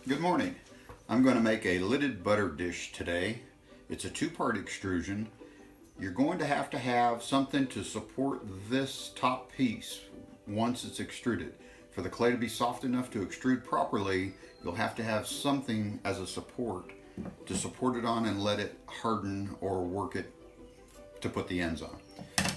Good morning. I'm going to make a lidded butter dish today. It's a two-part extrusion. You're going to have something to support this top piece once it's extruded. For the clay to be soft enough to extrude properly, you'll have to have something as a support to support it on and let it harden or work it to put the ends on.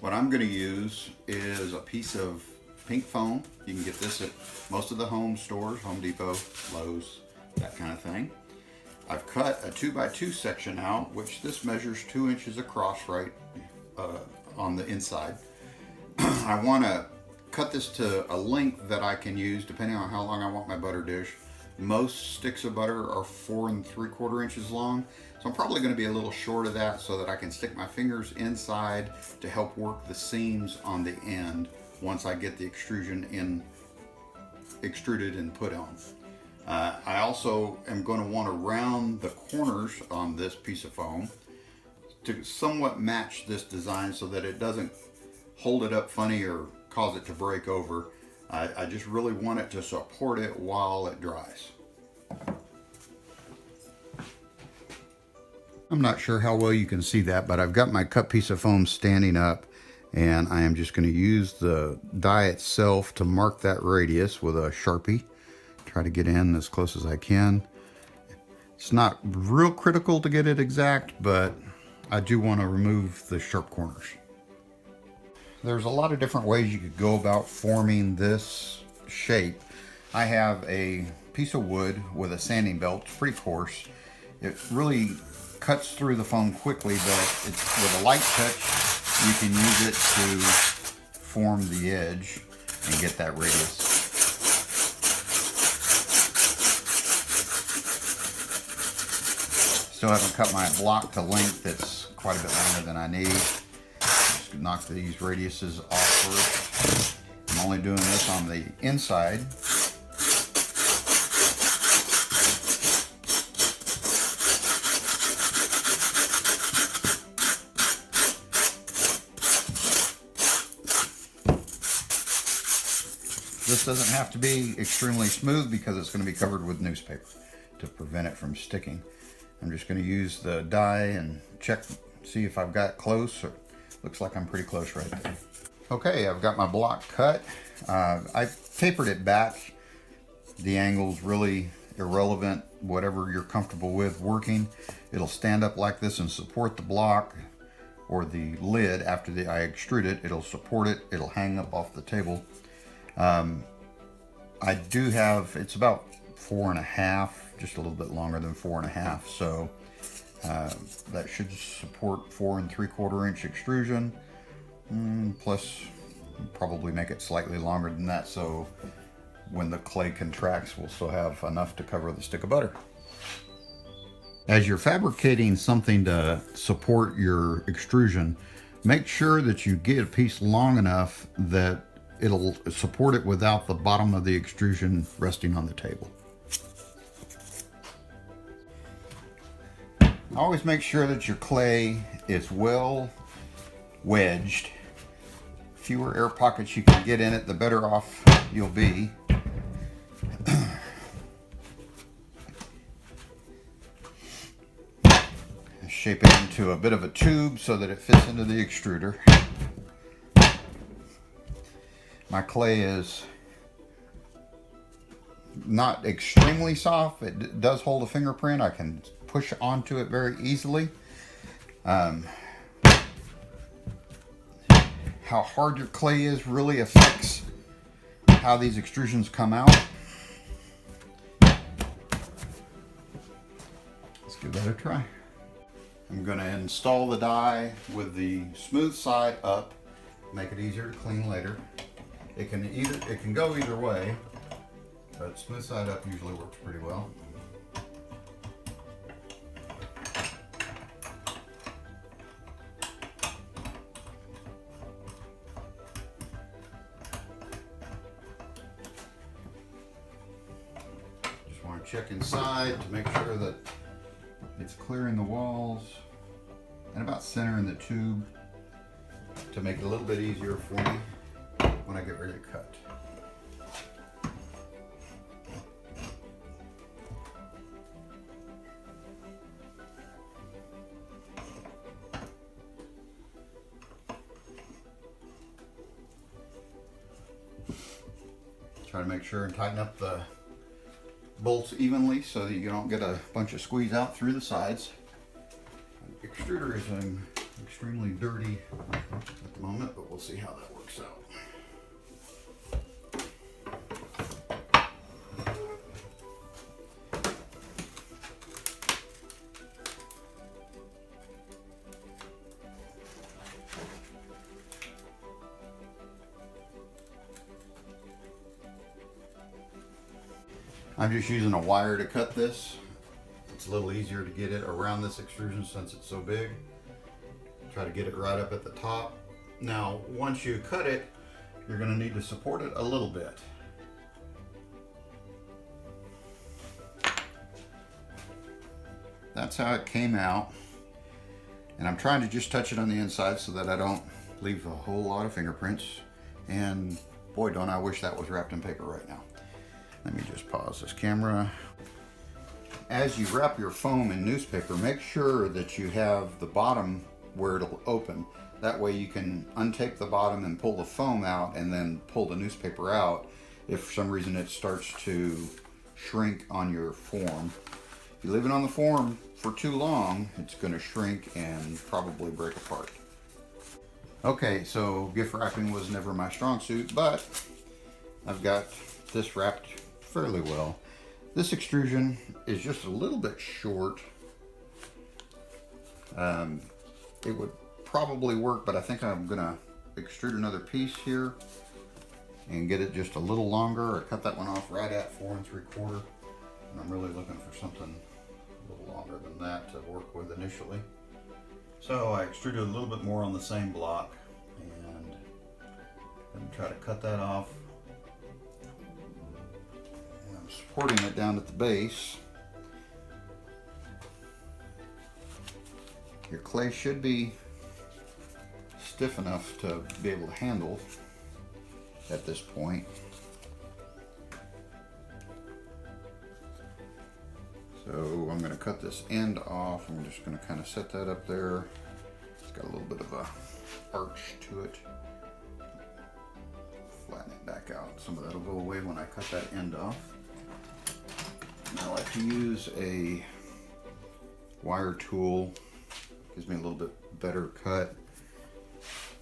What I'm going to use is a piece of pink foam. You can get this at most of the home stores, Home Depot, Lowe's, that kind of thing. I've cut a 2x2 section out, which this measures 2 inches across right on the inside. I want to cut this to a length that I can use depending on how long I want my butter dish. Most sticks of butter are 4 3/4 inches long, so I'm probably going to be a little short of that so that I can stick my fingers inside to help work the seams on the end once I get the extrusion extruded and put on. I also am going to want to round the corners on this piece of foam to somewhat match this design so that it doesn't hold it up funny or cause it to break over. I just really want it to support it while it dries. I'm not sure how well you can see that, but I've got my cut piece of foam standing up, and I am just going to use the die itself to mark that radius with a Sharpie. Try to get in as close as I can. It's not real critical to get it exact, but I do want to remove the sharp corners. There's a lot of different ways you could go about forming this shape. I have a piece of wood with a sanding belt. It's pretty coarse. It really cuts through the foam quickly, but it's with a light touch you can use it to form the edge and get that radius. Still haven't cut my block to length. It's quite a bit longer than I need. Just knock these radiuses off first. I'm only doing this on the inside. This doesn't have to be extremely smooth because it's going to be covered with newspaper to prevent it from sticking. I'm just going to use the die and check, see if I've got close. Looks like I'm pretty close right there. Okay, I've got my block cut. I tapered it back. The angle's really irrelevant, whatever you're comfortable with working. It'll stand up like this and support the block or the lid after I extrude it. It'll support it. It'll hang up off the table. I do have, it's about 4.5, just a little bit longer than 4.5, so that should support 4 3/4 inch extrusion, plus probably make it slightly longer than that, so when the clay contracts we'll still have enough to cover the stick of butter. As you're fabricating something to support your extrusion, make sure that you get a piece long enough that it'll support it without the bottom of the extrusion resting on the table. Always make sure that your clay is well wedged. Fewer air pockets you can get in it, the better off you'll be. Shape it into a bit of a tube so that it fits into the extruder. My clay is not extremely soft. It does hold a fingerprint. I can push onto it very easily. How hard your clay is really affects how these extrusions come out. Let's give that a try. I'm going to install the die with the smooth side up, make it easier to clean later. It can go either way, but smooth side up usually works pretty well. Just want to check inside to make sure that it's clearing the walls and about centering the tube to make it a little bit easier for me when I get ready to cut. Try to make sure and tighten up the bolts evenly so that you don't get a bunch of squeeze out through the sides. The extruder is extremely dirty at the moment, but we'll see how that works out. I'm just using a wire to cut this. It's a little easier to get it around this extrusion since it's so big. Try to get it right up at the top. Now, once you cut it, you're going to need to support it a little bit. That's how it came out. And I'm trying to just touch it on the inside so that I don't leave a whole lot of fingerprints. And boy, don't I wish that was wrapped in paper right now. Let me just pause this camera. As you wrap your foam in newspaper, make sure that you have the bottom where it'll open. That way you can untape the bottom and pull the foam out and then pull the newspaper out if for some reason it starts to shrink on your form. If you leave it on the form for too long, it's going to shrink and probably break apart. Okay, so gift wrapping was never my strong suit, but I've got this wrapped fairly well. This extrusion is just a little bit short. It would probably work, but I think I'm gonna extrude another piece here and get it just a little longer. I cut that one off right at 4 3/4, and I'm really looking for something a little longer than that to work with initially. So I extruded a little bit more on the same block, and then try to cut that off. Supporting it down at the base. Your clay should be stiff enough to be able to handle at this point. So I'm going to cut this end off. I'm just going to kind of set that up there. It's got a little bit of a arch to it. Flatten it back out. Some of that will go away when I cut that end off. I like to use a wire tool, gives me a little bit better cut,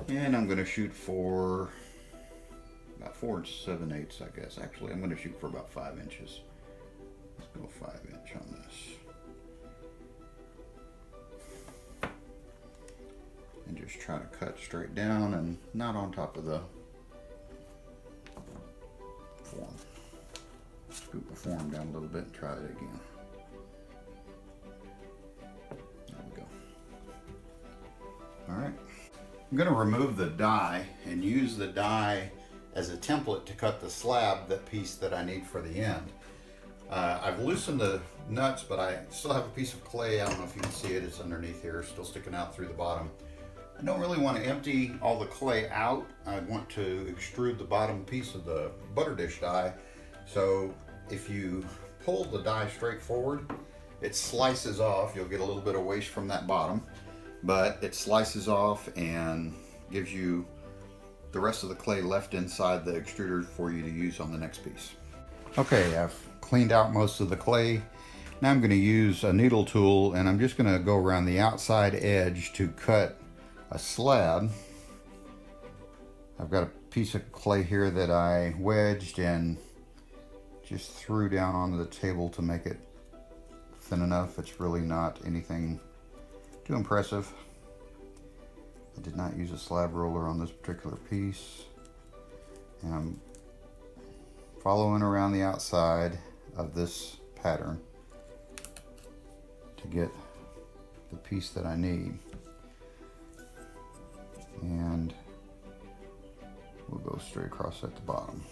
and I'm going to shoot for about 4 7/8, I guess. Actually, I'm going to shoot for about 5 inches. Let's go 5 inch on this, and just try to cut straight down and not on top of the form. Scoop the form down a little bit and try it again. There we go. All right. I'm going to remove the die and use the die as a template to cut the slab, that piece that I need for the end. I've loosened the nuts, but I still have a piece of clay. I don't know if you can see it. It's underneath here, still sticking out through the bottom. I don't really want to empty all the clay out. I want to extrude the bottom piece of the butter dish die. So if you pull the die straight forward, it slices off. You'll get a little bit of waste from that bottom, but it slices off and gives you the rest of the clay left inside the extruder for you to use on the next piece. Okay, I've cleaned out most of the clay. Now I'm going to use a needle tool, and I'm just going to go around the outside edge to cut a slab. I've got a piece of clay here that I wedged and just threw down onto the table to make it thin enough. It's really not anything too impressive. I did not use a slab roller on this particular piece. And I'm following around the outside of this pattern to get the piece that I need. And we'll go straight across at the bottom.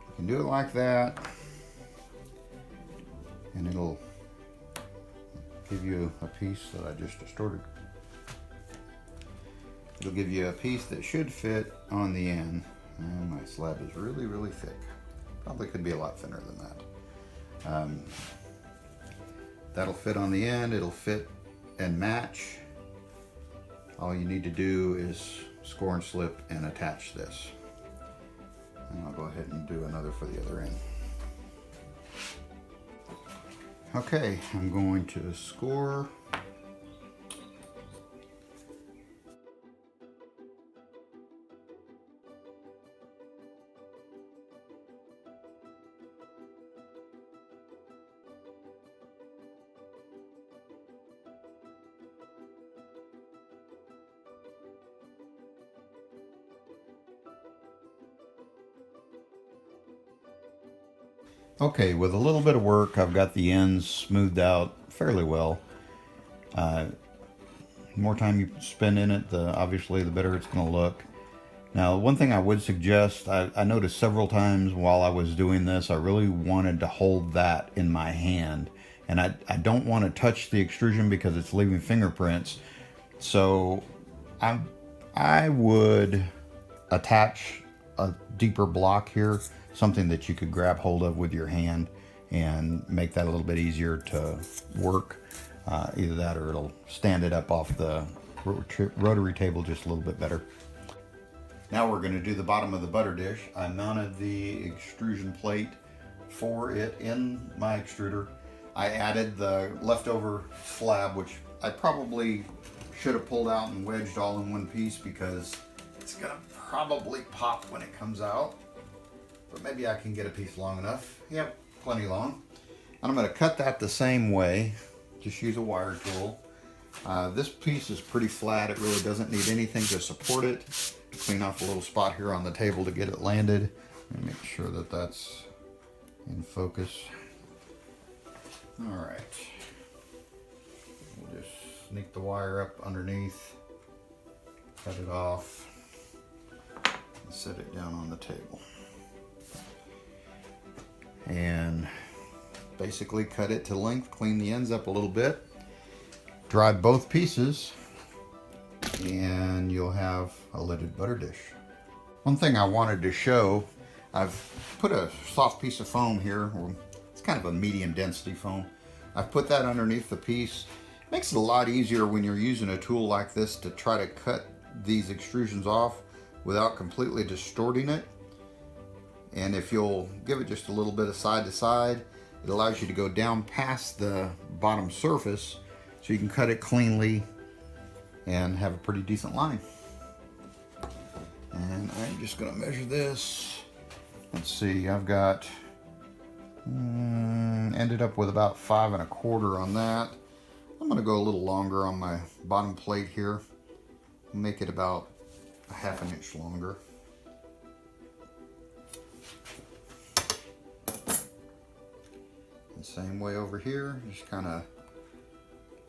You can do it like that, and it'll give you a piece that I just distorted. It'll give you a piece that should fit on the end. And my slab is really, really thick. Probably could be a lot thinner than that. That'll fit on the end, it'll fit and match. All you need to do is score and slip and attach this. And I'll go ahead and do another for the other end. Okay, I'm going to score. Okay, with a little bit of work, I've got the ends smoothed out fairly well. The more time you spend in it, obviously the better it's going to look. Now, one thing I would suggest, I noticed several times while I was doing this, I really wanted to hold that in my hand. And I don't want to touch the extrusion because it's leaving fingerprints. So I would attach a deeper block here, something that you could grab hold of with your hand and make that a little bit easier to work. Either that or it'll stand it up off the rotary table just a little bit better. Now we're going to do the bottom of the butter dish. I mounted the extrusion plate for it in my extruder. I added the leftover slab, which I probably should have pulled out and wedged all in one piece because it's going to probably pop when it comes out. But maybe I can get a piece long enough. Yep, plenty long. And I'm going to cut that the same way. Just use a wire tool. This piece is pretty flat. It really doesn't need anything to support it. Clean off a little spot here on the table to get it landed. And make sure that that's in focus. All right. We'll just sneak the wire up underneath. Cut it off. And set it down on the table. And basically cut it to length, clean the ends up a little bit, dry both pieces, and you'll have a lidded butter dish. One thing I wanted to show, I've put a soft piece of foam here, or it's kind of a medium density foam. I've put that underneath the piece. It makes it a lot easier when you're using a tool like this to try to cut these extrusions off without completely distorting it. And if you'll give it just a little bit of side to side, it allows you to go down past the bottom surface so you can cut it cleanly and have a pretty decent line. And I'm just going to measure this. Let's see, I've got ended up with about 5 1/4 on that. I'm going to go a little longer on my bottom plate here. Make it about 1/2 inch longer. Same way over here, just kind of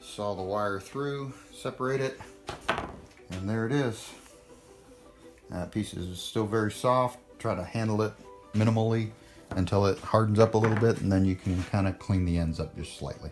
saw the wire through, separate it, and there it is. That piece is still very soft. Try to handle it minimally until it hardens up a little bit, and then you can kind of clean the ends up just slightly.